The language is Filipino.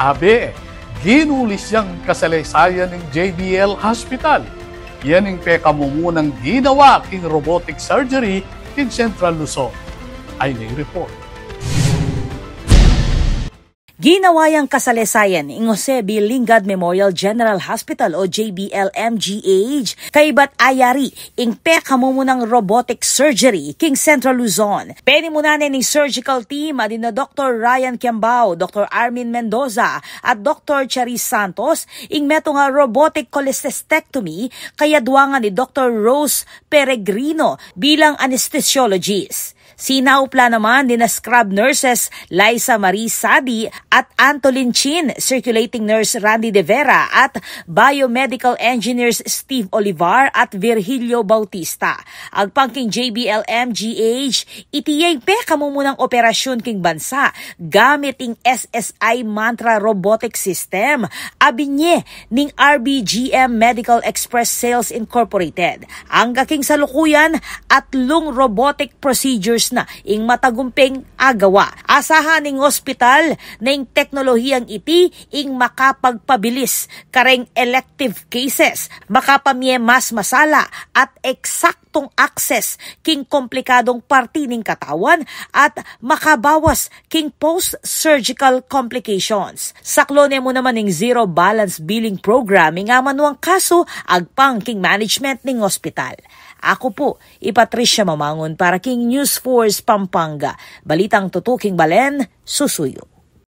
Abe, ginulis siyang kasalaysayan ng JBL Hospital. Yan ang pekamumunang ginawa king robotic surgery in Central Luzon. Ay may report. Ginawayang kasalesayan ng Jose B. Lingad Memorial General Hospital o JBL-MGH kaibat ayari ing pekamumunang robotic surgery king Central Luzon. Penimunanan ni surgical team adina Dr. Ryan Kiambao, Dr. Armin Mendoza at Dr. Charis Santos ing meto nga robotic cholecystectomy kaya duwangan ni Dr. Rose Peregrino bilang anesthesiologist. Sinaupla naman din na scrub nurses Liza Marie Sadi at Antolin Chin, circulating nurse Randy De Vera at biomedical engineers Steve Olivar at Virgilio Bautista. Agpangking JBL-MGH, itiyay pekamumunang operasyon king bansa gamit ing SSI Mantra Robotic System, abinye ning RBGM Medical Express Sales Incorporated. Ang gaking salukuyan at lung robotic procedures na ing matagumping agawa. Asahan ning ospital na ing teknolohiyang iti ing makapagpabilis kareng elective cases, makapamye mas masala at eksaktong access king komplikadong parti ning katawan at makabawas king post-surgical complications. Saklone mo naman ning zero balance billing program nga manuang kaso agpang king management ning ospital. Ako po, Patricia Mamangon para king News Force Pampanga. Balitang tutuking Balen, susuyo.